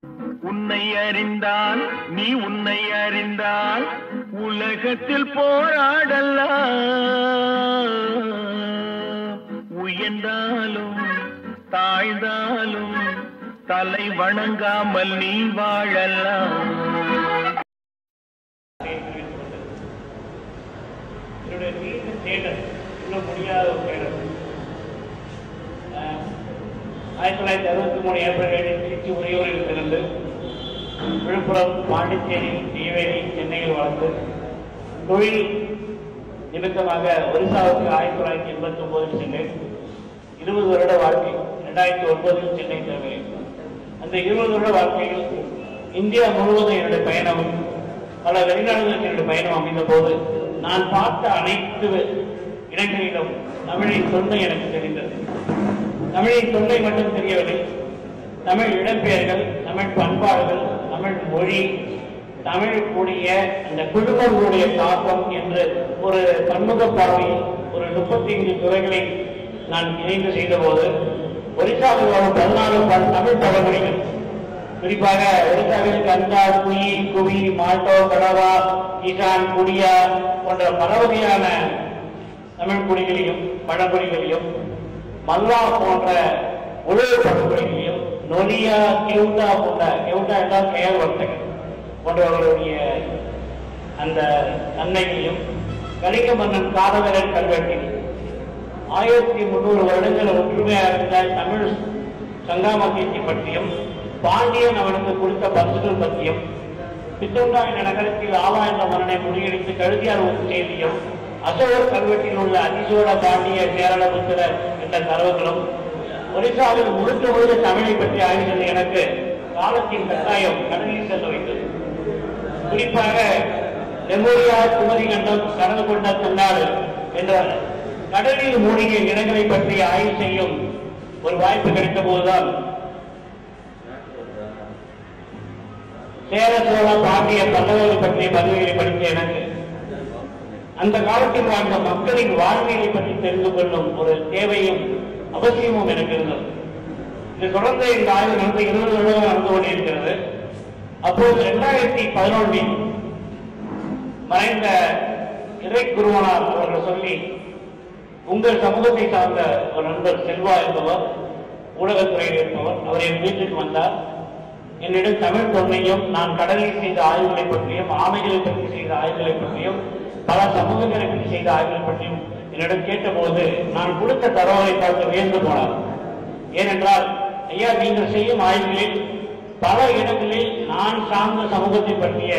உன்னை அறிந்தால் நீ உன்னை அறிந்தால் உலகத்தில் போராடலாம். உயர்ந்தாலும் தாழ்ந்தாலும் தலை வணங்காமல் நீ வாழலாம். என்னுடைய நீண்ட தேடல் இன்னும் முடியாத ஒரு தேடல். 1963 ஏப்ரல் 7 திருச்சி உறையூரில் பிறந்து விழுப்புரம், பாண்டிச்சேரி, நெய்வேலி, சென்னையில் வளர்ந்து தொழில் நிமித்தமாக ஒரிசாவுக்கு 1989 சென்றேன். 20 வருட வாழ்க்கை. 2009 சென்னை திரும்பினேன். அந்த 20 வருட வாழ்க்கையில் இந்தியா முழுவதும் என்னுடைய பயணம், பல வெளிநாடுகளுக்கு என்னுடைய பயணம் அமைந்த போது நான் பார்த்த அனைத்து இடங்களிலும் தமிழின் தொன்மை எனக்கு தெரிந்தது. தமிழின் தொன்மை மட்டும் தெரியவில்லை, தமிழ் இடம்பெயர்கள், தமிழ் பண்பாடுகள், தமிழ் மொழி, தமிழ் கூடிய அந்த குழுமங்களுடைய தாக்கம் என்று ஒரு பன்முக பார்வையில் ஒரு 35 துறைகளை நான் இணைந்து செய்த போது ஒரிசாவில் வரும் 14 தமிழ் பழமொழிகள், குறிப்பாக ஒரிசாவில் கந்தா, குயி, குவி, மாட்டோ, கடவா, ஈசான், குடியா போன்ற பல வகையான தமிழ் குடிகளையும் பழமொழிகளையும், மல்லா போன்ற உழவு பழமொழிகளையும், நொலியா, கெவுட்டா போன்ற, கெவுட்டா என்றால் பெயர் வர்த்தகம் போன்றவர்களுடைய அந்த தன்மைகளையும், கலிங்க மன்னன் காதவரன் கல்வெட்டில் 1300 வருடங்கள் ஒற்றுமையாக இருந்த தமிழ் சங்காமத்தியத்தை பற்றியும், பாண்டியன் அவனுக்கு கொடுத்த பரிசுகள் பற்றியும், பித்தூண்டாவின் நகரத்தில் ஆவா என்ற மன்னனை முறியடித்து கழுதியார் ஒரு செய்தியும், அசோகர் கல்வெட்டில் உள்ள அதிசோழ பாண்டிய கேரள புத்திர என்ற தரவுகளும், ஒரிசாவில் முழுக்க முழுக்க தமிழை பற்றி ஆய்வு செய்த எனக்கு காலத்தின் கட்டாயம் கடலில் செல்ல வைத்தது. குறிப்பாக லெமோரியா, குமரி கண்டம், கடல் கொண்ட தென்னாடு என்ற கடலில் மூழ்கிய இடங்களை பற்றி ஆய்வு செய்யும் ஒரு வாய்ப்பு கிடைத்த போதுதான் சேர, சோழ, பாண்டிய, பல்லவர்கள் பற்றிய பதிவுகளை படித்த எனக்கு அந்த காலத்தில் வாழ்ந்த மக்களின் வாழ்வியலை பற்றி தெரிந்து கொள்ளும் ஒரு தேவையும் அவசியமும் எனக்கு இருந்தது. இது தொடர்ந்து இந்த ஆய்வு நடந்து 20 வருடங்கள் நடந்து கொண்டிருக்கிறது. அப்போது 2011 மறைந்த இறை குருவனார் அவர்கள் சொல்லி, உங்கள் சமூகத்தை சார்ந்த ஒரு நண்பர் செல்வா என்பவர், ஊடகத்துறையில் இருப்பவர், அவர் என் வீட்டுக்கு வந்தார். என்னிடம் தமிழ் தொன்மையும், நான் கடலில் செய்த ஆய்வுகளை பற்றியும், ஆமைகளை பற்றி செய்த ஆய்வுகளை பற்றியும், பல சமூகங்களை பற்றி செய்த ஆய்வுகளை பற்றியும் என்னிடம் கேட்டபோது நான் கொடுத்த தரவுகளை பார்த்து வியந்து போனார். ஏனென்றால், ஐயா, நீங்கள் செய்யும் ஆய்வுகளில் பல இடங்களில் நான் சார்ந்த சமூகத்தை பற்றிய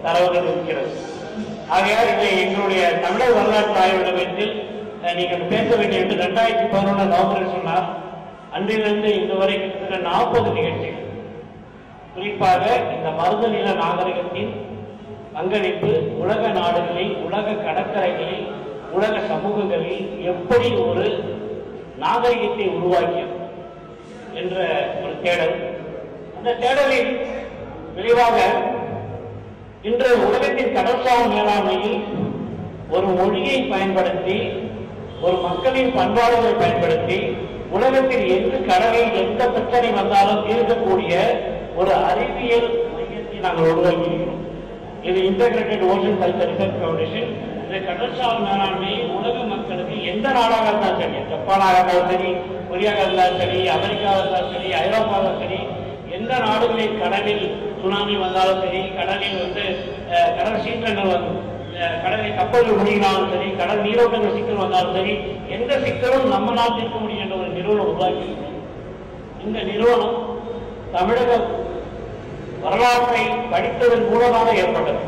தரவுகள் இருக்கிறது. ஆகையால் இதை எங்களுடைய தமிழர் வரலாற்று ஆய்வு நிலையத்தில் நீங்கள் பேச வேண்டிய என்று 2011 நவம்பரில் சொன்னார். அன்றிலிருந்து இதுவரை கிட்டத்தட்ட 40 நிகழ்ச்சிகள், குறிப்பாக இந்த மருதநில நாகரிகத்தின் பங்களிப்பு உலக நாடுகளில், உலக கடற்கரைகளில், உலக சமூகங்களில் எப்படி ஒரு நாகரிகத்தை உருவாக்கியது என்ற ஒரு தேடல். அந்த தேடலில் விளைவாக இன்று உலகத்தின் கடற்சார் மேலாண்மையில் ஒரு மொழியை பயன்படுத்தி, ஒரு மக்களின் பண்பாடுகளை பயன்படுத்தி, உலகத்தில் எந்த கடலில் எந்த பிரச்சனை வந்தாலும் தீர்க்கக்கூடிய ஒரு அறிவியல் மையத்தை நாங்கள் உருவாக்கியிருக்கிறோம். இது integrated ocean culture research foundation. இந்த கடற்சார் மேலாண்மை உலக மக்களுக்கு எந்த நாடாக இருந்தாலும் சரி, ஜப்பானாக இருந்தாலும் சரி, கொரியாவாக இருந்தாலும் சரி, அமெரிக்காவாக இருந்தாலும் சரி, ஐரோப்பாவாக சரி, எந்த நாடுகளில் கடலில் சுனாமி வந்தாலும் சரி, கடலில் கடல் சீற்றங்கள் கடலில் கப்பல்கள் முடியினாலும் சரி, கடல் நீரோட்டங்கள் சிக்கல் வந்தாலும் சரி, எந்த சிக்கலும் நம்ம நாட்டிற்கு முடியும் என்ற ஒரு நிறுவனம் உருவாக்கியிருக்கிறோம். இந்த நிறுவனம் தமிழக வரலாற்றை படித்ததன் மூலமாக ஏற்பட்டது.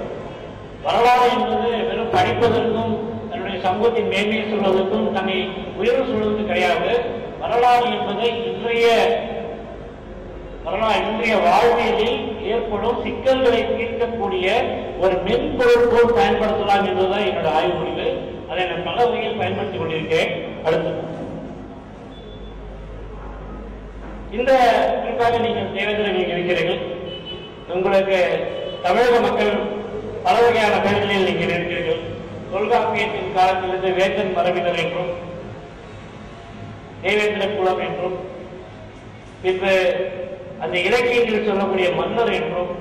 வரலாறு என்பது வெறும் படிப்பதற்கும் தன்னுடைய சமூகத்தின் மேன்மையை சொல்வதற்கும் தன்னை உயர்வு சொல்வதற்கும் கிடையாது. வரலாறு என்பதை இன்றைய வாழ்வியலில் ஏற்படும் சிக்கல்களை தீர்க்கக்கூடிய ஒரு மென்பொருள் போல் பயன்படுத்தலாம் என்பதுதான் என்னோட ஆய்வு முடிவு. அதை நான் பல வகையில் பயன்படுத்திக் கொண்டிருக்கேன். அடுத்து இந்த குறிப்பாக நீங்கள் தேவேந்திர நீங்கள் இருக்கிறீர்கள். உங்களுக்கு தமிழக மக்கள் பல வகையான பெயர்களில் நீங்கள் இருக்கிறீர்கள். தொல்காப்பியத்தின் காலத்திலிருந்து வேந்தன் மரபினர் என்றும், தேவேந்திர குலம் என்றும், பின்பு அந்த இலக்கியங்கள் சொல்லக்கூடிய மன்னர் என்றும்,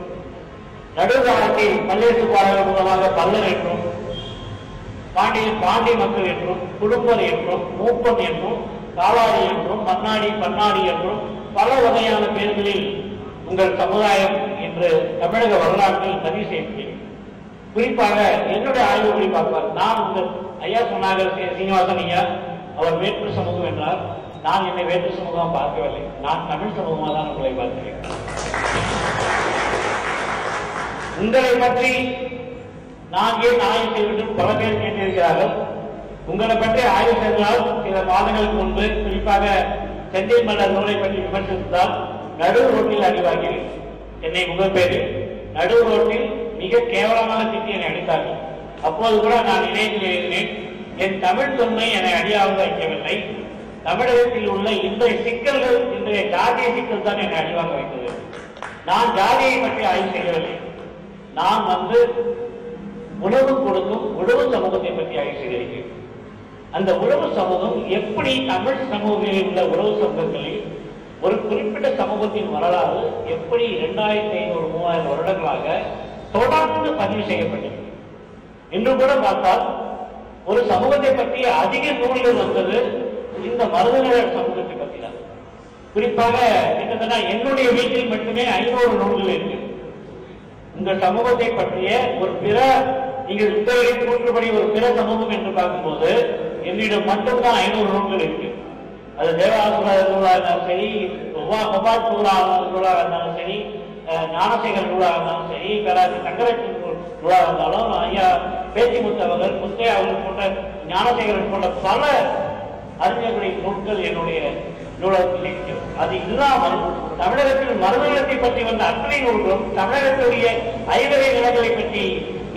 நடுக்காலத்தில் பல்லேசு பாடல்கள் மூலமாக பல்லர் என்றும், பாண்டிய மக்கள் என்றும், குடும்பர் என்றும், மூப்பன் என்றும், காலாடி என்றும், மன்னாடி பன்னாடி என்றும் பல வகையான பெயர்களில் உங்கள் சமுதாயம் என்று தமிழக வரலாற்றில் பதிவு செய்கிறேன். குறிப்பாக என்னுடைய ஆய்வுகளை பார்ப்பார். நான் உங்கள் ஐயா சொன்னாங்க சீனிவாசன் ஐயா, அவர் வேற்று சமூகம் என்றார். நான் என்னை வேற்று சமூகம் பார்க்கவில்லை, நான் தமிழ் சமூகமாக தான் உங்களை பார்க்கிறேன். உங்களை பற்றி நான் ஏன் ஆய்வு செய்வது பல பேர் கேட்டிருக்கிறார்கள். உங்களை பற்றி ஆய்வு செய்தால் சில மாதங்களுக்கு முன்பு குறிப்பாக செந்தில் மலர் நூலை பற்றி விமர்சித்தால் நடு ரோட்டில் அடிவாங்கி என்னை முகல் பேரு நடு ரோட்டில் மிக கேவலமான திட்டி என்னை அடித்தார்கள். அப்போது கூட நான் நினைவில் எழுதினேன், என் தமிழ் தொன்மை என்னை அடியாக வைக்கவில்லை, தமிழகத்தில் உள்ள இன்றைய சிக்கல்கள், இன்றைய ஜாதிய சிக்கல் தான் என்னை அடிவாங்க வைத்தது. நான் ஜாதியை பற்றி ஆய்வு செய்யவில்லை, நான் உணவு கொடுக்கும் உழவு சமூகத்தை பற்றி ஆய்வு செய்கிறேன். அந்த உழவு சமூகம் எப்படி தமிழ் சமூகங்களில் உள்ள உழவு சமூகங்களில் ஒரு குறிப்பிட்ட சமூகத்தின் வரலாறு எப்படி 2500-3000 வருடங்களாக தொடர்ந்து பதிவு செய்யப்பட்டது. இன்று கூட பார்த்தால் ஒரு சமூகத்தை பற்றி அதிக நூல்கள் வந்தது இந்த மருதநகர் சமூகத்தை பற்றி தான். குறிப்பாக கிட்டத்தட்ட என்னுடைய வீட்டில் மட்டுமே 500 நூல்கள் இருக்கு. இந்த சமூகத்தை பற்றிய ஒரு பிற நீங்கள் புத்தகங்களை கூற்றுப்படி ஒரு பிற சமூகம் என்று பார்க்கும்போது என்னிடம் மட்டும்தான் 500 நூல்கள் இருக்கு. அது தேவாசுர நூலாக இருந்தாலும் சரி, நூலாக இருந்தாலும் சரி, ஞானசேகர் நூலாக இருந்தாலும் சரி, பேராசிரியர் தங்கராஜ் நூலாக இருந்தாலும், ஐயா பேச்சிமுத்து அவர்கள், முத்தையா அவர்கள் போன்ற ஞானசேகரன் போன்ற பல அறிஞர்களின் நூல்கள் என்னுடைய நூலகத்தில் இருக்கிறது. அது இல்லாமல் தமிழகத்தில் மருதநிலத்தை பற்றி வந்த அத்தனை நூல்களும் தமிழகத்துடைய ஐவகை நிலங்களை பற்றி,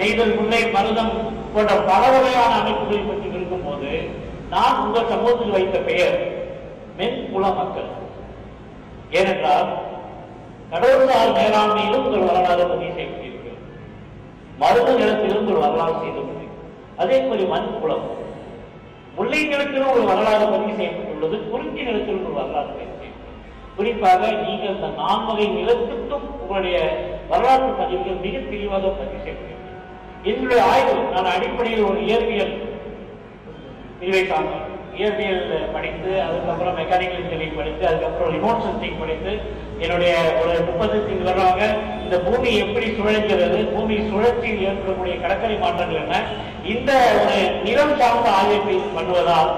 நெய்தல், முல்லை, மருதம் போன்ற பல வகையான அமைப்புகளை பற்றி இருக்கும் போது நான் உங்கள் சமூகத்தில் வைத்த பெயர் மென்புல மக்கள். ஏனென்றால் கடவுள்சார் மேலாண்மையிலும் உங்கள் வரலாறு பதிவு செய்யப்பட்டிருக்கிறது, மருத நிலத்திலும் ஒரு வரலாறு செய்துள்ளது. அதே போல மண்புலம், முல்லை நிலத்திலும் ஒரு வரலாறு பதிவு செய்யப்பட்டுள்ளது, குறிஞ்சி நிலத்திலும் ஒரு வரலாறு பதிவு செய்யப்பட்டுள்ளது. குறிப்பாக நீங்கள் இந்த 4 வகை நிலத்துக்கும் உங்களுடைய வரலாற்று பதிவுகள் மிக தெளிவாக பதிவு செய்யப்பட்டிருக்கிறது. என்னுடைய ஆய்வு நான் அடிப்படையில் ஒரு இயற்பியல் பிரிவை சார்ந்தேன். இயற்பியல் படித்து, அதுக்கப்புறம் மெக்கானிக்கல் இன்ஜினியரிங் படித்து, அதுக்கப்புறம் ரிமோட் சென்சிங் படித்து, என்னுடைய ஒரு 35 வருடமாக இந்த பூமி எப்படி சுழல்கிறது, பூமி சுழற்சியில் ஏற்படக்கூடிய கடற்கரை மாற்றங்கள் என்ன, இந்த ஒரு நிலம் சார்ந்த ஆய்வை பண்ணுவதால்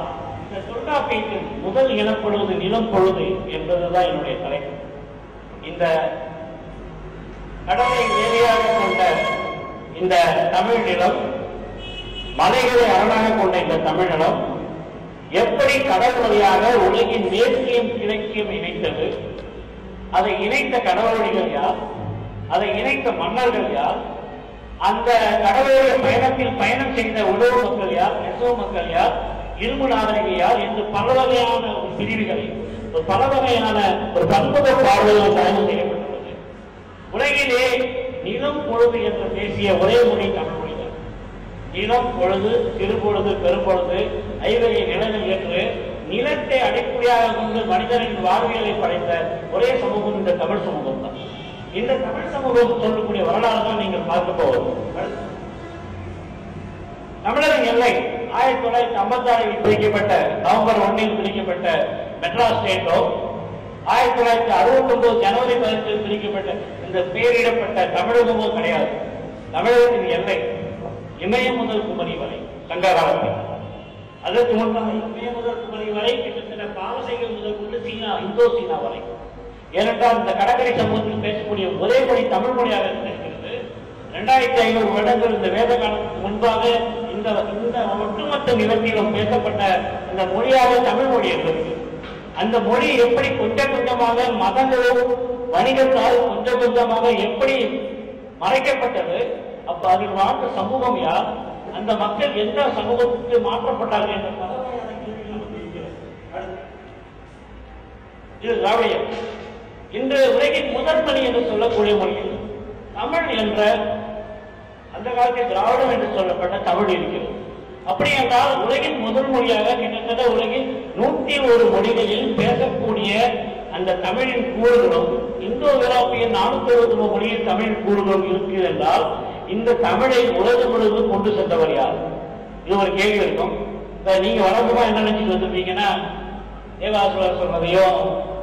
இந்த தொல்காப்பியத்தின் முதல் எனப்படுவது நிலம் பொழுது என்பதுதான் என்னுடைய தலைப்பு. இந்த கடலை வேலையாக கொண்ட இந்த தமிழ் நிலம், மலைகளை அரணாக கொண்ட இந்த தமிழ் நிலம் எப்படி கடல் வழியாக உலகின் மேற்கையும் கிழக்கையும் இணைத்தது, அதை இணைத்த கடவுளிகள் யார், அதை இணைத்த மன்னர்கள் யார், அந்த கடவுளுடைய பயணத்தில் பயணம் செய்த உழவு மக்கள் யார், நெசவு மக்கள் யார், இரும்பு நாகரிகம் யார் என்று பல வகையான பிரிவுகளை, பல வகையான ஒரு பன்முக பார்வைகள் ஆய்வு செய்யப்பட்டுள்ளது. உலகிலே நிலம் பொழுது என்று பேசிய ஒரே மொழி தமிழ் மொழி. நிலம் பொழுது, சிறுபொழுது, பெரும்பொழுது, ஐவகை நிலங்கள் என்று நிலத்தை அடிப்படையாக கொண்டு மனிதனின் வாழ்வியலை படைத்த ஒரே சமூகம் இந்த தமிழ் சமூகம் தான். இந்த தமிழ் சமூகம் சொல்லக்கூடிய வரலாறு தான் நீங்கள் பார்க்க போவது. தமிழரின் எல்லை 1956 பிரிக்கப்பட்ட நவம்பர் 1 பிரிக்கப்பட்ட மெட்ராஸ் ஸ்டேட்டோ, 1969 ஜனவரி 15 பிரிக்கப்பட்ட இந்த பெயரிடப்பட்ட தமிழகமோ கிடையாது. தமிழகத்தின் எல்லை இமயம் முதல் குமரி வரை சங்க காலத்தில், அதற்கு முன்பாக இமயம் முதல் குமரி வரை கிட்டத்தட்ட பாரசீகம் முதல் கொண்டு சீனா, இந்தோ சீனா வரை. ஏனென்றால் இந்த கடற்கரை சமூகத்தில் பேசக்கூடிய ஒரே மொழி தமிழ் மொழியாக இருக்கிறது. 2500 வருடங்கள் இந்த வேத காலத்துக்கு முன்பாக இந்த ஒட்டுமொத்த நிலத்திலும் பேசப்பட்ட இந்த மொழியாக தமிழ் மொழி இருக்கிறது. அந்த மொழி எப்படி கொஞ்சம் கொஞ்சமாக மதங்களும் வணிகத்தால் கொஞ்சம் கொஞ்சமாக எப்படி மறைக்கப்பட்டது, அப்ப அதில் வாழ்ந்த சமூகம் யார், அந்த மக்கள் எந்த சமூகத்துக்கு மாற்றப்பட்டார்கள் என்ற பலவகையான கேள்விகள். இது திராவிடம். இன்று உலகின் முதல் மொழி என்று சொல்லக்கூடிய மொழியில் தமிழ் என்ற அந்த காலத்தில் திராவிடம் என்று சொல்லப்பட்ட தமிழ் இருக்கிறது. அப்படி என்றால் உலகின் முதல் மொழியாக கிட்டத்தட்ட உலகில் 101 மொழிகளில் பேசக்கூடிய அந்த தமிழின் கூறுகளும் இந்தோ யூரோப்பியன் 469 மொழியில் தமிழ் கூறுகள் இருக்கு என்றால் இந்த தமிழை உலகம் முழுவதும் கொண்டு சென்றவர் யார்? இது ஒரு கேள்வி இருக்கும். நீங்க வழக்கமா என்ன நினைச்சிட்டு வந்திருப்பீங்கன்னா, தேவாசுரர் சொன்னதையோ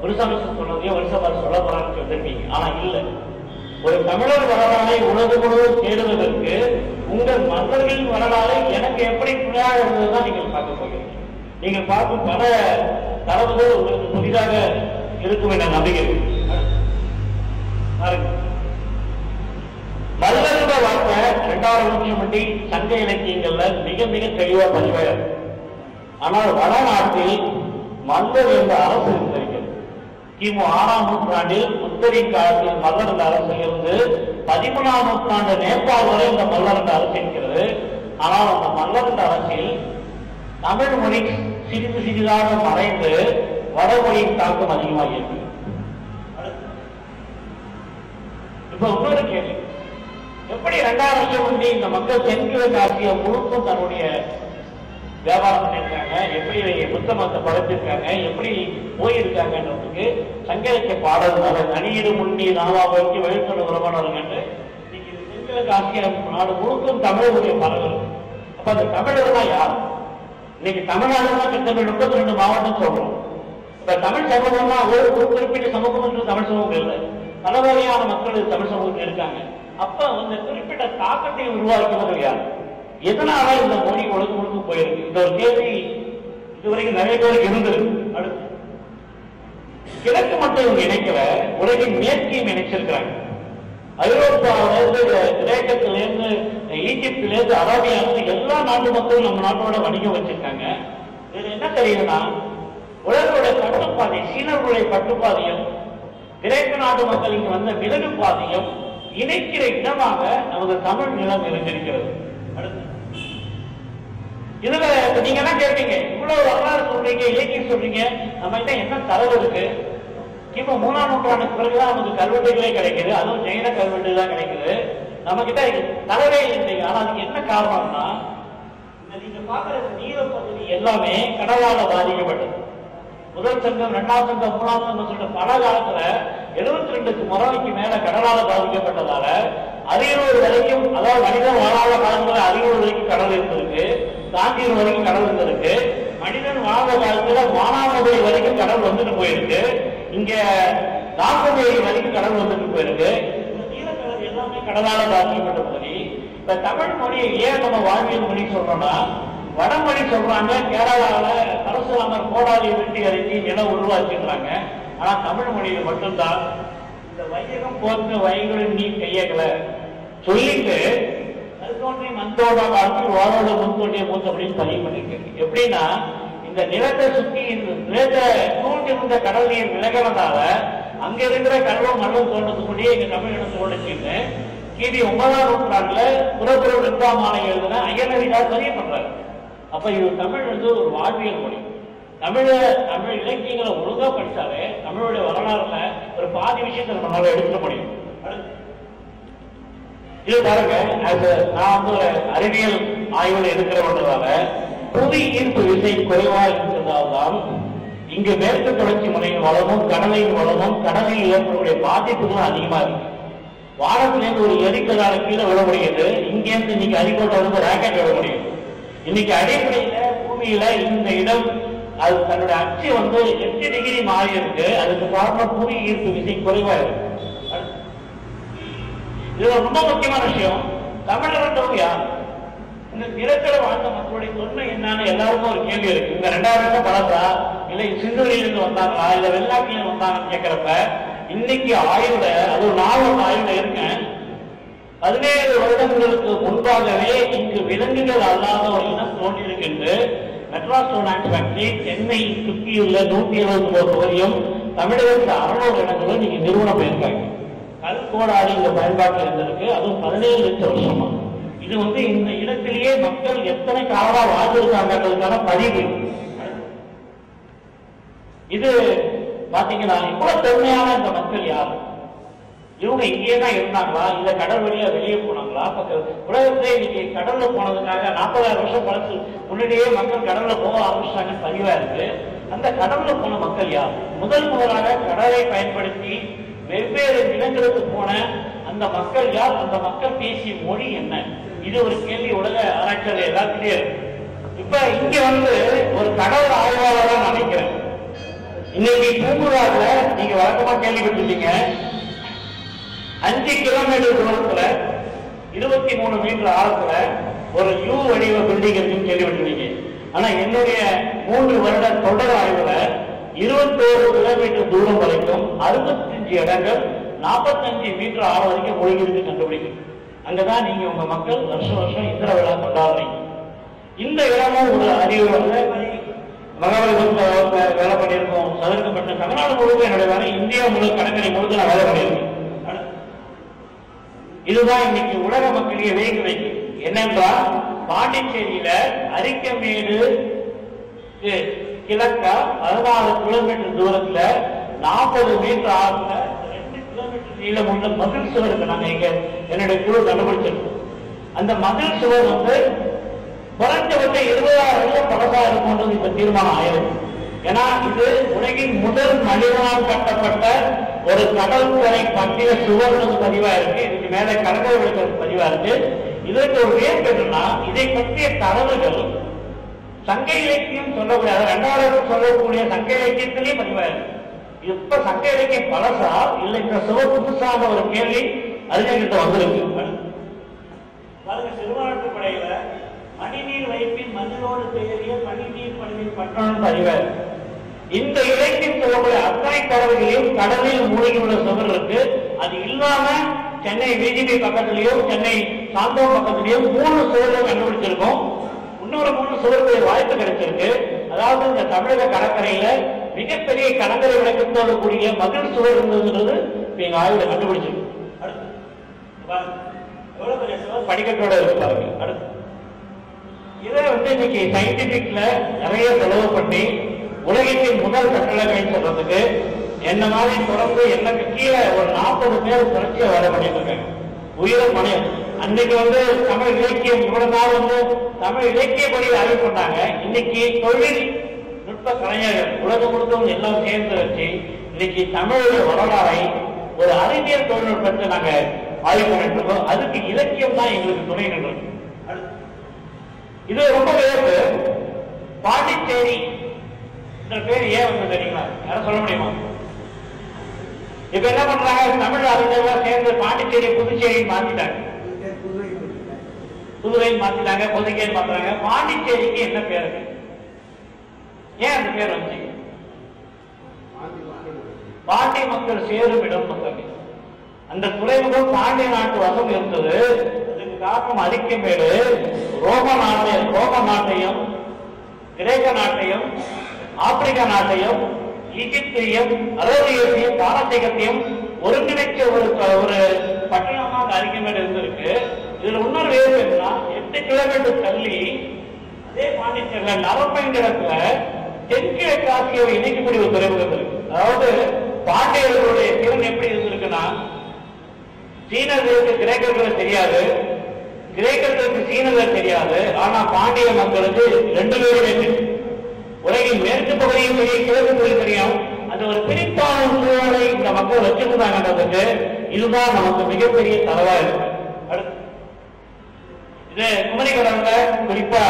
விருசமசன் சொன்னதையோ வருஷம் சொல்ல போறான்னு வந்திருப்பீங்க. ஆனா இல்ல, ஒரு தமிழர் வரலாறை உலகம் முழுவதும் தேடுவதற்கு உங்கள் மன்னர்களின் வரலாறை எனக்கு எப்படி புரியாக இருந்ததுதான் நீங்கள் பார்க்க போகிறீங்க. நீங்கள் பார்க்கும் பல தரவுகள் உங்களுக்கு புதிதாக இருக்கும் என நம்புகிறேன். மல்லருட வார்த்தை 2000 நூற்றாண்டு சங்க இலக்கியங்கள்ல மிக மிக தெளிவா பதிவாயிருக்கு. ஆனால் வடநாட்டில் மல்லர் என்ற அரசு இருந்திருக்கிறது. கிமு 6ஆம் நூற்றாண்டில் உத்தரின் காலத்தில் மல்லர் என்ற அரசு இருந்து 13ஆம் நூற்றாண்டு நேபாள் வரை இந்த மல்லர் என்ற அரசு இருக்கிறது. ஆனால் அந்த மல்லர் என்ற அரசில் தமிழ் மொழி சிறிது சிறிதாக மறைந்து வடமொழியின் தாக்கம் அதிகமாக இருக்கு. இப்ப இன்னொரு கேள்வி, எப்படி 2000 வருஷம் முந்தி இந்த மக்கள் தென்கிழக்கு ஆசியா முழுக்கும் தன்னுடைய வியாபாரம் பண்ணியிருக்காங்க, எப்படி புத்த மதத்தை படைத்திருக்காங்க, எப்படி போயிருக்காங்கன்றதுக்கு சங்க இலக்கிய பாடல்கள் தனியீடு முன்னி நாவாவுக்கு வெளிக்கொண்டு உறவானவர்கள் என்று இன்னைக்கு தென்கிழக்கு ஆசியா நாடு முழுக்கும் தமிழர்களுடைய பரவல். அப்ப அந்த தமிழர்கள் யார்? இன்னைக்கு தமிழ்நாடுனா கிட்டத்தட்ட 32 மாவட்டம் சொல்றோம். இப்ப தமிழ் சமூகம்னா ஒரு குறிப்பிட்ட சமூகம் என்று தமிழ் சமூகம் இல்லை, பல வகையான மக்கள் தமிழ் சமூகத்தில் இருக்காங்க. அப்ப அந்த குறிப்பிட்ட தாக்கத்தை உருவாக்கியவர்கள் யார்? எதனால இந்த மொழி உலகம் முழுக்க போயிருக்கு? இந்த ஒரு கேள்வி இதுவரைக்கும் நிறைய பேருக்கு இருந்தது. அடுத்து கிழக்கு மட்டும் இவங்க இணைக்கல, உலகின் மேற்கையும் இணைச்சிருக்கிறாங்க. ஐரோப்பாவிலிருந்து கிரேக்கத்திலிருந்து ஈஜிப்திலிருந்து அரேபியாவிலிருந்து எல்லா நாட்டு மக்களும் நம்ம நாட்டோட வணிகம் வச்சிருக்காங்க. இதுல என்ன தெரியுதுன்னா, உலகளுடைய பட்டுப்பாதை, சீனர்களுடைய பட்டுப்பாதையும் கிரேக்க நாட்டு மக்கள் இங்கு வந்த மிளகு பாதையும் இணைக்கிற இடமாக நமது தமிழ் நிலம் இருந்திருக்கிறது. இதுல நீங்க என்ன கேட்பீங்க, இவ்வளவு வரலாறு சொல்றீங்க, இலக்கியம் சொல்றீங்க, நம்ம கிட்ட என்ன தரவு இருக்கு? இப்ப 3ஆம் நூற்றாண்டுக்கு பிறகுதான் நமக்கு கல்வெட்டுகளே கிடைக்குது, அதுவும் ஜெயின கல்வெட்டு தான் கிடைக்குது. நம்ம கிட்ட தரவே இல்லை. ஆனா அதுக்கு என்ன காரணம்னா, நீங்க பாக்குற நீர பகுதி எல்லாமே கடலால பாதிக்கப்பட்டது. முதல் சங்கம், 2ஆம் சங்கம், 3ஆம் சங்கம் சொல்லிட்டு பல காலத்துல 72 முறைக்கு மேல கடலால பாதிக்கப்பட்டதால அரியலூர் வரைக்கும், அதாவது மனிதன் வாழாத காலத்துல அரியலூர் வரைக்கும் கடல் இருந்திருக்கு, காந்தியூர் வரைக்கும் கடல் இருந்திருக்கு, மனிதன் வாழ்ந்த காலத்துல மானாமதுரை வரைக்கும் கடல் வந்துட்டு போயிருக்கு, இங்க நாகமேரி வரைக்கும் கடல் வந்துட்டு போயிருக்கு. இந்த நீலக்கடல் எல்லாமே கடலால பாதிக்கப்பட்ட பகுதி. இப்ப தமிழ் மொழியை ஏன் நம்ம வாழ்வியல் மொழி சொல்றோம்னா, வடமொழி சொல்றாங்க, கேரளாவில பரசுராமர் கோடாலி வெட்டி அரைச்சி நிலம் உருவாக்கின்றாங்க. ஆனா தமிழ் மொழியில மட்டும்தான் இந்த வையகம் போன்ற வயங்களின் நீ கையகல சொல்லிட்டு அதுதோன்றி மந்தோட காலத்தில் வாழோட முன்தோண்டிய மூத்த அப்படின்னு பதிவு பண்ணிருக்கு. எப்படின்னா, இந்த நிலத்தை சுற்றி இந்த நிலத்தை தூண்டிருந்த கடல் நீர் விலகிறதால அங்க இருக்கிற கடலும் மண்ணும் தோன்றதுக்கு முன்னே எங்க தமிழிடம் தோன்றுச்சுன்னு கிபி 9ஆம் நூற்றாண்டுல புறப்புற வித்வாமாலை எழுதுன அய்யனரியார் பதிவு பண்றாரு. அப்ப இது தமிழ் வந்து ஒரு வாழ்வியல் மொழி. தமிழ் இலக்கியங்களை ஒழுங்கா படிச்சாலே தமிழுடைய வரலாறுல ஒரு பாதி விஷயத்தை நம்மளால எடுக்க முடியும். இது பாருங்க, நான் வந்து ஒரு அறிவியல் ஆய்வுல இருக்கிறவன்றதால புவி ஈர்ப்பு விசை குறைவா இருக்கிறதால்தான் இங்கு மேற்கு தொடர்ச்சி முறையின் வளமும் கடலின் வளமும் கடலில் ஏற்படக்கூடிய பாதிப்புகளும் அதிகமா இருக்கு. வானத்திலேருந்து ஒரு எரிக்கலால கீழே விட முடியுது, இங்கேருந்து இன்னைக்கு அரிக்கோட்டை வந்து ராக்கெட் விட முடியும். இன்னைக்கு அடிப்படையில பூமியில இந்த இடம் அது தன்னுடைய அச்சு வந்து 8 டிகிரி மாறி இருக்கு. அதுக்கு காரணம் புவி ஈர்ப்பு விசை குறைவா இருக்கு. இது ரொம்ப முக்கியமான விஷயம். தமிழர்கள் யார்? இந்த நிலக்கடை வாழ்ந்த மக்களுடைய தொன்மை என்னன்னு எல்லாருக்கும் ஒரு கேள்வி இருக்கு. இந்த 2000 வருஷம் பழசா, இல்ல சிந்துவெளியிலிருந்து வந்தாங்களா, இல்ல வெள்ளாட்டில வந்தாங்கன்னு கேட்கிறப்ப இன்னைக்கு ஆய்வுல, அது ஒரு 4 ஆய்வுல இருக்கேன், 17 வருடங்களுக்கு முன்பாகவே இங்கு விலங்குகள் அல்லாத ஒரு இனம் தோன்றியிருக்கு என்று மெட்ராஸ் ஸ்டோன் ஃபேக்டரி சென்னை சுற்றியுள்ள 179 தொகுதியும் தமிழகத்தில் 600 இடங்களும் நீங்க நிறுவனம் போயிருக்காங்க. கல்கோடாடி இந்த பயன்பாட்டில் இருந்திருக்கு, அதுவும் 17 லட்சம் வருஷமா. இது வந்து இந்த இடத்திலேயே மக்கள் எத்தனை காலமா வாழ்ந்திருக்காங்கிறதுக்கான பதிவு. இது பாத்தீங்கன்னா இவ்வளவு தொன்மையான இந்த மக்கள் யார்? இவங்க இங்கே தான் இருந்தாங்களா, இல்ல கடல் வழியா வெளியே போனாங்களா? உலகத்திலே இன்னைக்கு கடல்ல போனதுக்காக 40,000 வருஷம் பழசு முன்னாடியே மக்கள் கடல்ல போக ஆரம்பிச்சாங்க பதிவா இருக்கு. அந்த கடல்ல போன மக்கள் யார்? முதலாக கடலை பயன்படுத்தி வெவ்வேறு இடங்களுக்கு போன அந்த மக்கள் யார், அந்த மக்கள் பேசிய மொழி என்ன, இது ஒரு கேள்வி உலக ஆராய்ச்சியாளர் எல்லாத்துலயே இருக்கு. இப்ப இங்க ஒரு கடல் ஆய்வாளராக நினைக்கிறேன். இன்னைக்கு பூம்புகார்ல நீங்க வழக்கமா கேள்விப்பட்டிருக்கீங்க, 5 கிலோமீட்டர் தூரத்துல 23 மீட்டர் ஆழத்துல ஒரு யூ வடிவ பில்டிங் இருக்குன்னு கேள்விப்பட்டிருக்கீங்க. ஆனா என்னுடைய 3 வருட தொடர் ஆய்வுல 21 கிலோமீட்டர் தூரம் வரைக்கும் 65 இடங்கள் 45 மீட்டர் ஆழம் வரைக்கும் மூழ்கிருக்கு கண்டுபிடிக்கும். அங்கதான் நீங்க உங்க மக்கள் வருஷம் வருஷம் இந்திர விழா கொண்டாடுறீங்க. இந்த இடமும் ஒரு அறிவு மகாபலிபுரத்துல வேலை பண்ணியிருக்கோம். சதுர்க்கப்பட்ட தமிழ்நாடு முழுக்க என்னுடைய வேலை, இந்தியா முழுக்க கடற்கரை முழுக்க நான் வேலை பண்ணியிருக்கேன். இதுதான் இன்னைக்கு உலக மக்களிடையே வேக வைக்கும். என்னென்றால் பாண்டிச்சேரியில அரிக்கமேடு கிழக்கா 14 கிலோமீட்டர் தூரத்துல 40 மீட்டர் ஆழத்துல 2 கிலோமீட்டர் நீளம் உள்ள மதில் சுவர் நாங்க இங்க என்னுடைய குழு கண்டுபிடிச்சிருக்கோம். அந்த மதில் சுவர் குறைஞ்சபட்சம் 20,000 பழசா இருக்கும் இப்ப தீர்மானம் ஆயிருக்கு. ஏன்னா இது உலகின் முதல் மனிதனால் கட்டப்பட்ட ஒரு கடற்கரை கட்டிட சுவர் பதிவா இருக்கு. இதுக்கு மேல கடற்கரை விளக்கு பதிவா இருக்கு. இதற்கு ஒரு வியப்பு என்னன்னா, இதை பற்றிய தரவுகள் சங்க இலக்கியம் சொல்லக்கூடிய 2000 சொல்லக்கூடிய சங்க இலக்கியத்திலேயே பதிவா இருக்கு. இப்ப சங்க இலக்கியம் பழசா இல்ல இந்த சுவர் புதுசான ஒரு கேள்வி அறிஞர்கிட்ட வந்திருக்கு. சிறுவநாட்டு படையில மணிநீர் வைப்பின் மண்ணினோடு பெயரிய மணிநீர் பணியின் பட்டணம் பதிவார். இந்த இலக்கியம் சொல்லக்கூடிய அத்தனை தரவுகளையும் கடலில் மூழ்கி உள்ள சுவர் இருக்கு. அது இல்லாம சென்னை விஜிபி பக்கத்திலையும் சென்னை சாந்தோம் பக்கத்திலையும் 3 சுவர்கள் கண்டுபிடிச்சிருக்கோம். இன்னொரு 3 சுவர்களுடைய வாய்ப்பு கிடைச்சிருக்கு. அதாவது இந்த தமிழக கடற்கரையில மிகப்பெரிய கடற்கரை விளக்கத்தோடு கூடிய மதில் சுவர் இருந்ததுன்றது எங்க ஆய்வுல கண்டுபிடிச்சிருக்கோம். எவ்வளவு பெரிய சுவர் படிக்கட்டோட இருக்கு பாருங்க. அடுத்து இதை இன்னைக்கு சயின்டிபிக்ல நிறைய செலவு பண்ணி உலகத்தின் முதல் கட்டளை சொல்றதுக்கு என்ன மாதிரி தொடர்ந்து எனக்கு கீழே ஒரு 40 பேர் தொடர்ச்சியா வேலை பண்ணிட்டு இருக்காங்க. உயிர் மனையம் அன்னைக்கு தமிழ் இலக்கியம் இவ்வளவு நாள் தமிழ் இலக்கியப்படி ஆய்வு பண்ணாங்க. இன்னைக்கு தொழில் நுட்ப கலைஞர்கள் உலகம் முழுக்க எல்லாம் சேர்ந்து வச்சு இன்னைக்கு தமிழுடைய வரலாறை ஒரு அறிவியல் தொழில்நுட்பத்தை நாங்க ஆய்வு பண்ணிட்டு இருக்கோம். அதுக்கு இலக்கியம் தான் எங்களுக்கு துணை நின்றது. இது ரொம்ப வேறு. பாண்டிச்சேரி பேர் ஏன் வந்து தெரியுங்களா? யாரும் சொல்ல முடியுமா? இப்ப என்ன பண்றாங்க, தமிழ் அறிஞர்கள் சேர்ந்து பாண்டிச்சேரி புதுச்சேரி மாத்திட்டாங்க, புதுவை மாத்திட்டாங்க, புதுச்சேரி மாத்துறாங்க. பாண்டிச்சேரிக்கு என்ன பேரு? ஏன் அந்த பேர் வந்து? பாண்டி மக்கள் சேரும் இடம் மக்கள். அந்த துறைமுகம் பாண்டிய நாட்டு வசம் இருந்தது. அதுக்கு காரணம் அரிக்கமேடு ரோம நாட்டையும் கிரேக்க நாட்டையும் ஆப்பிரிக்கா நாட்டையும் ஈஜிப்தியம் அரேபியத்தையும் பாரசீகத்தையும் ஒருங்கிணைச்ச ஒரு பட்டணமாக அரிக்கமேடு இருந்திருக்கு. இதுல இன்னொரு வேறு என்னன்னா, 8 கிலோமீட்டர் தள்ளி அதே பாண்டிச்சேரியில நரம்பங்கிடத்துல தென்கிழக்கு ஆசியாவை இணைக்கக்கூடிய ஒரு துறைமுகம் இருக்கு. அதாவது பாண்டியர்களுடைய திறன் எப்படி இருந்திருக்குன்னா, சீனர்களுக்கு கிரேக்கர்கள் தெரியாது, கிரேக்கர்களுக்கு சீனர்கள் தெரியாது. ஆனா பாண்டிய மக்களுக்கு 2 பேருமே தெரியும். உலகின் மேற்கு பகுதியும் தெரியும், கிழக்கு பகுதி தெரியும். அந்த ஒரு பிரிப்பான சூழலை இந்த மக்கள் வச்சிருந்தாங்கன்றதுக்கு இதுதான் நமக்கு மிகப்பெரிய தரவா இருக்கு. இது குமரிக்கடல்ல குறிப்பா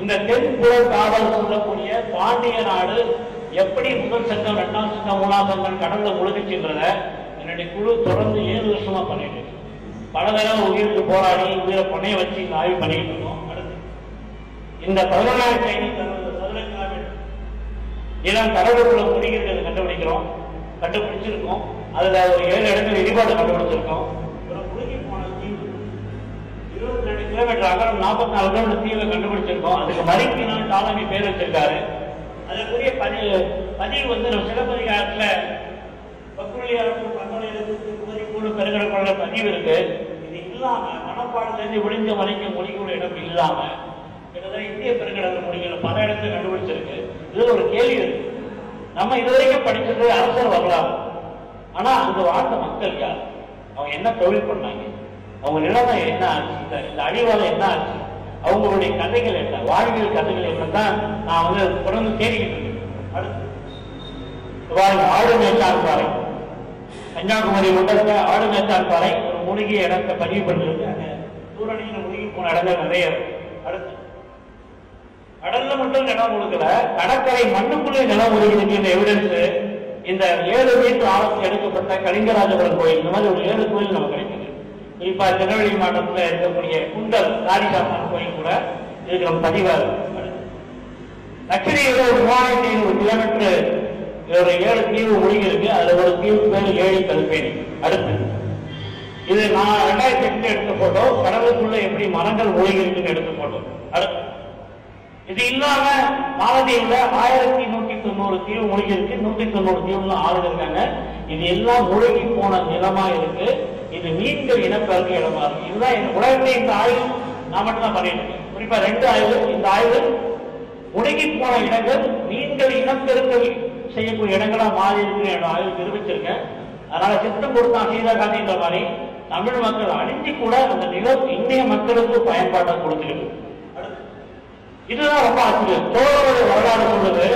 இந்த தென்புற காவல் சொல்லக்கூடிய பாண்டிய நாடு எப்படி முதல் சங்கம், 2ஆம் சங்கம், 3ஆம் சங்கம் கடல்ல முழுகிச்சுன்றத என்னுடைய குழு தொடர்ந்து 7 வருஷமா பண்ணிட்டு இருக்கு. பல தடவை உயிருக்கு போராடி உயிரை பணைய வச்சு இந்த ஆய்வு பண்ணிட்டு இருக்கோம். அடுத்து இந்த 11,560 சதுர கிலோமீட்டர் இடம் கடலுக்குள்ள முடிகிறது கண்டுபிடிக்கிறோம், கண்டுபிடிச்சிருக்கோம். அதுல ஒரு 7 இடங்கள் இடிபாடு கண்டுபிடிச்சிருக்கோம். ஒரு முழுகி போன தீவு 22 கிலோமீட்டர் அகலம் 44 கிலோமீட்டர் தீவை கண்டுபிடிச்சிருக்கோம். அதுக்கு மரிக்கினால் டாலமி பேர் வச்சிருக்காரு. அதற்குரிய பதிவு நம்ம சிலப்பதிகாரத்துல பக்குள்ளி அரசு பெருங்கடற்கொள்ள பதிவு இருக்கு. இது இல்லாம மணப்பாடுலேருந்து விழிஞ்ச வரைக்கும் மொழிக்கூட இடம் இல்லாம கிட்டத்தட்ட இந்திய பெருங்கடல் மொழிகள் பல இடத்துல கண்டுபிடிச்சிருக்கு. இதுல ஒரு கேள்வி இருக்கு, நம்ம இதுவரைக்கும் படிச்சது அரசர் வரலாறு. ஆனா அங்க வாழ்ந்த மக்கள் யார், அவங்க என்ன தொழில் பண்ணாங்க, அவங்க நிலைமை என்ன ஆச்சு, இந்த அடிவாரம் என்ன ஆச்சு, அவங்களுடைய கதைகள் என்ன, வாழ்வியல் கதைகள் என்னதான் நான் தொடர்ந்து தேடிக்கிட்டு இருக்கேன். அடுத்து ஆடு மேய்ச்சான் பாறை கன்னியாகுமரி மண்டலத்தை ஆளுநர் பாறை ஒரு மூலிகை இடத்தை பதிவு பண்ணிருக்கு. அங்க சூரணியில் மூலிகை போன இடங்கள் நிறைய இருக்கு. அடுத்து கடல்ல மட்டும் நிலம் கொடுக்கல, கடற்கரை மண்ணுக்குள்ளே நிலம் ஒதுக்கி இந்த எவிடன்ஸ் இந்த 7 மீட்டர் ஆழத்தில் எடுக்கப்பட்ட கலிங்கராஜபுரம் கோயில், இந்த மாதிரி ஒரு 7 கோயில் நமக்கு கிடைக்குது. குறிப்பா திருநெல்வேலி மாவட்டத்தில் இருக்கக்கூடிய குண்டல் காளிசாமன் கோயில் கூட இதுக்கு நம்ம பதிவாக லட்சரியில ஒரு 3500 கிலோமீட்டர் ஒரு 7 தீவு மூழ்கி இருக்கு. அதுல ஒரு தீவு பேர் ஏழி கல்பேணி. அடுத்து இது நான் 2008 எடுத்த போட்டோ, கடலுக்குள்ள எப்படி மரங்கள் மூழ்கி இருக்குன்னு எடுத்த போட்டோ. அடுத்து இது இல்லாம மாலத்தீவுல 1190 தீவு மூழ்கி இருக்கு. 190 தீவுல ஆளுங்க இருக்காங்க. இது எல்லாம் மூழ்கி போன நிலமா இருக்கு. இது மீன்கள் இனப்பெருக்க இடமா இருக்கு. இதுதான் உலகத்தை இந்த ஆய்வு நான் மட்டும் தான் பண்ணிட்டு இருக்கேன். குறிப்பா 2 ஆய்வு. இந்த ஆய்வு முழுகி போன இடங்கள் மீன்கள் இனப்பெருக்க செய்யக்கூடிய இடங்களா மாறி இருக்கு ஆய்வு தெரிவிச்சிருக்கேன். அதனால சித்தம் கொடுத்தான் சீதா காந்தின்ற மாதிரி தமிழ் மக்கள் அழிஞ்சு கூட அந்த நிலம் இந்திய மக்களுக்கு பயன்பாட்டை கொடுத்துருக்கு. இதுதான் ரொம்ப ஆச்சரியம். சோழருடைய வரலாறு சொல்லுது,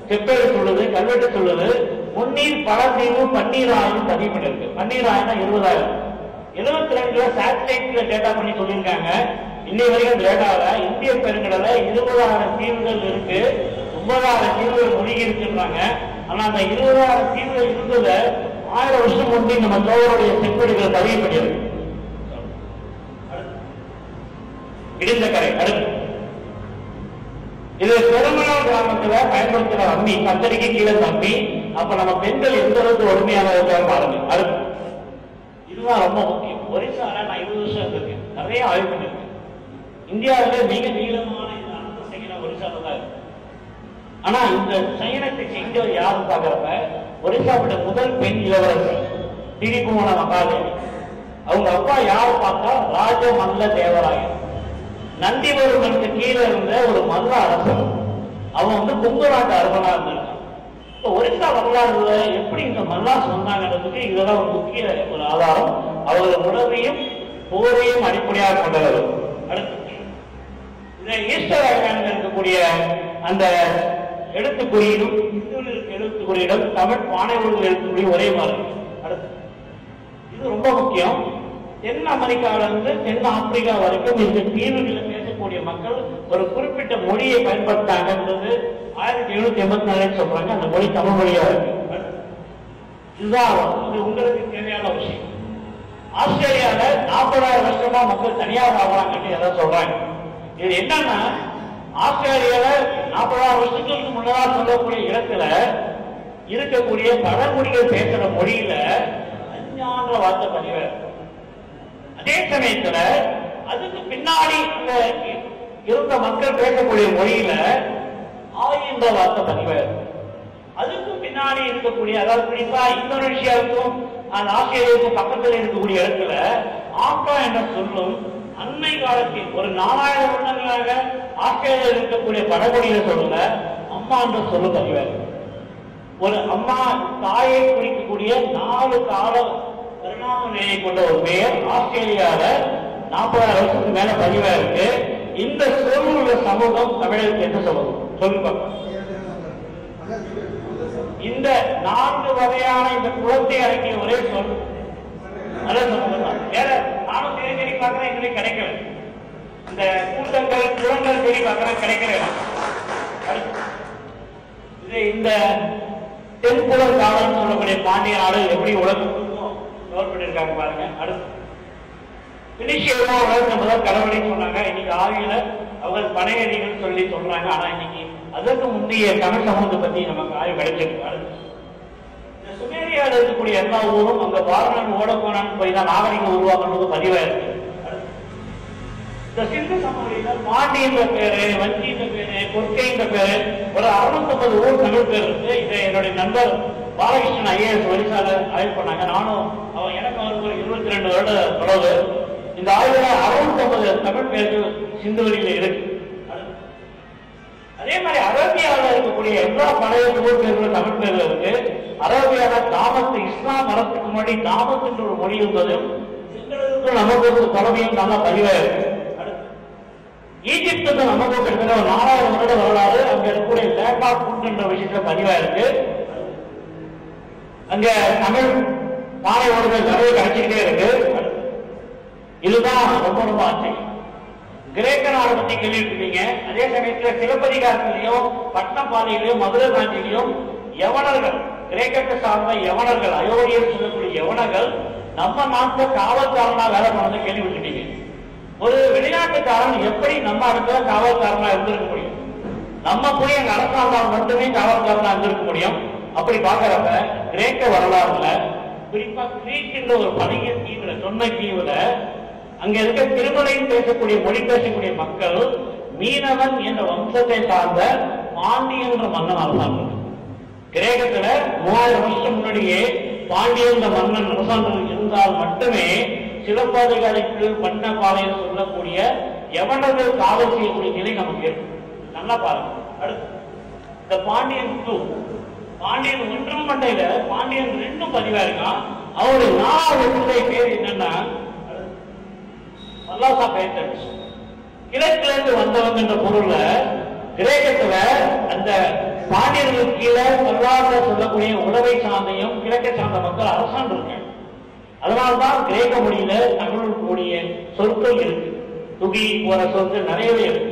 செப்பேடு சொல்லுது, கல்வெட்டு சொல்லுது. முன்னீர் பழத்தீவு பன்னீர் ஆயிரம் பதிவு பண்ணிருக்கு. பன்னீர் ஆயிரம் 20,000 72ல சேட்டலைட்ல டேட்டா பண்ணி சொல்லியிருக்காங்க. இன்னை வரைக்கும் டேட்டால இந்திய பெருங்கடல 20,000 தீவுகள் இருக்கு, 9,000 தீவுகள் மூழ்கி இருக்குன்றாங்க. ஆனா அந்த 20,000 தீவுகள் இருந்தத 1000 வருஷம் முன்பு நம்ம சோழருடைய செப்பேடுகள் பதிவு பண்ணியிருக்கு. இடிந்த கரை. அடுத்து இது பெருமளவு கிராமத்துல பயன்படுத்துற அம்மி, கத்தரிக்கு கீழே தம்பி. அப்ப நம்ம பெண்கள் எந்த அளவுக்கு ஒருமையான பாருங்க. அடுத்து இதுதான் ரொம்ப முக்கியம். ஒரிசால நான் 20 வருஷம் இருந்திருக்கேன், நிறைய ஆய்வு பண்ணிருக்கேன். இந்தியாவில மிக நீளமான இந்த அனந்த சைனம் ஒரிசால தான் இருக்கு. ஆனா இந்த சைனத்தை செஞ்சவர் யாரு பாக்குறப்ப ஒரிசாவுடைய முதல் பெண் இளவரசர் திரிபுவன மகாதேவி. அவங்க அப்பா யாரு பார்த்தா ராஜ மல்ல தேவராயன். நந்திவர்மனுக்கு கீழே இருந்த ஒரு மல்ல அரசன். அவன் கொங்கு நாட்டு அரசனா இருந்தான். ஒரிசா வரலாறுல எப்படி இந்த மல்லா சொன்னாங்கிறதுக்கு இதெல்லாம் ஒரு முக்கிய ஒரு ஆதாரம். அவர்கள் உணவையும் போரையும் அடிப்படையாக கொண்டவர். அடுத்து இந்த ஈஸ்டர் ஐலாண்டில் இருக்கக்கூடிய அந்த எழுத்து குறியீடும் எழுத்து குறியீடும் தமிழ் பானை ஒழுங்கு எழுத்துக்கூடிய ஒரே மாதிரி. அடுத்து இது ரொம்ப முக்கியம். தென் அமெரிக்காவில இருந்து தென் ஆப்பிரிக்கா வரைக்கும் இந்த தீவுகளில் பேசக்கூடிய மக்கள் ஒரு குறிப்பிட்ட மொழியை பயன்படுத்தாங்கன்றது 1784 சொல்றாங்க. அந்த மொழி தமிழ் மொழியா இருக்கு. இதுதான் இது உங்களுக்கு தேவையான விஷயம். ஆஸ்திரேலியால 40,000 வருஷமா மக்கள் தனியார் ஆகலாங்கன்னு எதாவது சொல்றாங்க. இது என்னன்னா ஆஸ்திரேலியால 40,000 வருஷத்துக்கு முன்னதாக சொல்லக்கூடிய இடத்துல இருக்கக்கூடிய பழங்குடிகள் பேசுற மொழியில அஞ்ஞான்ற வார்த்தை பதிவு. அதே சமயத்துல அதுக்கு பின்னாடி இருந்த மக்கள் பேசக்கூடிய மொழியில ஆயின்ற வார்த்தை பதிவு. அதுக்கு பின்னாடி இருக்கக்கூடிய அதாவது குறிப்பா இந்தோனேஷியாவுக்கும் அந்த ஆஸ்திரேலியாவுக்கும் பக்கத்தில் இருக்கக்கூடிய இடத்துல ஆக்கா என்ற சொல்லும் அன்னை காலத்தில் ஒரு 4000 வருடங்களாக ஆஸ்திரேலியாவில் இருக்கக்கூடிய பழங்குடியில சொல்லுங்க அம்மா என்ற சொல்லு பதிவு. ஒரு அம்மா தாயை குறிக்கக்கூடிய 4 கால பரிணாம நிலையை கொண்ட ஒரு பெயர் ஆஸ்திரேலியால 40,000 வருஷத்துக்கு மேல பதிவா இருக்கு. இந்த சொல்லுள்ள சமூகம் தமிழருக்கு என்ன சமூகம் சொல்லுங்க. இந்த 4 வகையான இந்த குளத்தை அடங்கிய ஒரே சொல் நல்ல சமூகம் தான். வேற நானும் தேடி பார்க்கிறேன், எங்களுக்கு கிடைக்கல. இந்த கூட்டங்கள் குளங்கள் தேடி பார்க்கிறேன், கிடைக்கல. இது இந்த தென்புலர் காலம் சொல்லக்கூடிய பாண்டிய நாடு எப்படி உலகத்துக்கும் பண்ணிருக்காங்க பாருங்க. அடுத்து பினிஷியமா உலகத்தை முதல் கடவுளைன்னு சொன்னாங்க. இன்னைக்கு ஆவியில அவங்க பனையடிகள் சொல்லி சொல்றாங்க. ஆனா இன்னைக்கு அதற்கு முந்தைய தமிழ் சமூகத்தை பத்தி நமக்கு ஆய்வு கிடைச்சிருக்கு. இந்த சுமேரியாவில் இருக்கக்கூடிய எல்லா ஊரும் அங்க வாரணன் ஓடப்போனான்னு போய் தான் நாகரிகம் உருவாக்குறது பதிவா இருக்கு. இந்த சிந்து சமூகத்தில் பாண்டின்ற பேரு, வஞ்சின்ற பேரு, கொற்கைன்ற பேரு ஒரு 650 ஊர் தமிழ் பேர் இருக்கு. இதை என்னுடைய நண்பர் பாலகிருஷ்ணன் ஐஏஎஸ் ஒரிசால ஆய்வு பண்ணாங்க. நானும் எனக்கு அவருக்கு ஒரு 22 வருட தொடர்பு. இந்த ஆய்வுல 650 தமிழ் பேர்கள் சிந்துவெளியில இருக்கு. அதே மாதிரி அரேபியாவில் இருக்கக்கூடிய எல்லா பழைய ஊர் பேர்களும் தமிழ் பேர்கள் இருக்கு. அரேபியால தாமத்து இஸ்லாம் வரத்துக்கு முன்னாடி தாமத்துன்ற ஒரு மொழி இருந்ததும் நமக்கு தொடர்பையும் நல்லா பதிவா இருக்கு. ஈஜிப்துக்கு நமக்கு கிட்டத்தட்ட 4000 வருட வரலாறு அங்க இருக்கக்கூடிய லேண்ட் ஆஃப் ஃபுட் என்ற விஷயத்துல பதிவா இருக்கு. அங்க தமிழ் பானை ஓடுகள் நிறைய கிடைச்சிக்கிட்டே இருக்கு. இதுதான் ரொம்ப ரொம்ப ஆச்சரியம். கிரேக்க நாடு பத்தி கேள்விப்பட்டீங்க. அதே சமயத்தில் சிலப்பதிகாரத்திலையும் பட்டணப்பாதையிலையும் மதுரை காஞ்சிலையும் யவனர்கள், கிரேக்கத்தை சார்ந்த யவனர்கள், அயோடியர் சொல்லக்கூடிய யவனர்கள் நம்ம நாட்டு காவல்காரனா வேலை பண்ணதை கேள்விப்பட்டீங்க. ஒரு வெளிநாட்டுக்காரன் எப்படி நம்ம இடத்துல காவல்காரனா இருந்திருக்க முடியும்? நம்ம போய் எங்க அரசாங்கம் மட்டுமே காவல்காரனா இருந்திருக்க முடியும். அப்படி பாக்குறப்ப கிரேக்க வரலாறுல குறிப்பா கிரீட் என்ற ஒரு பழைய தீவுல, சொன்ன தீவுல அங்க இருக்க திருமலையில் பேசக்கூடிய மொழி பேசக்கூடிய மக்கள் மீனவன் என்ற வம்சத்தை சார்ந்த பாண்டியன் என்ற மன்னன் அரசாங்கம். கிரேக்கத்துல 3000 வருஷம் முன்னாடியே பாண்டியன் என்ற மன்னன் அரசாங்கம் இருந்தால் மட்டுமே சிலப்பதிகாரத்துக்கு பண்ணப்பாளையம் சொல்லக்கூடிய யவனர்கள் காவல் செய்யக்கூடிய நிலை நமக்கு ஏற்படும். நல்லா பாருங்க. அடுத்து இந்த பாண்டியன் 2, பாண்டியன் 1 மண்டையில பாண்டியன் 2 பதிவா இருக்கான். அவருடைய 4 பேர் என்னன்னா மல்லாசா பேட்டர்ஸ், கிழக்கிலிருந்து வந்தவங்க என்ற பொருள்ல கிரேக்கத்துல அந்த பாண்டியர்களுக்கு கீழே மல்லாசா சொல்லக்கூடிய உழவை சார்ந்தையும் கிழக்கை சார்ந்த மக்கள் அரசாண்டு இருக்காங்க. அதனால்தான் கிரேக்க மொழியில தமிழ் கூடிய சொற்கள் இருக்கு. துகி போற சொற்கள் நிறையவே இருக்கு.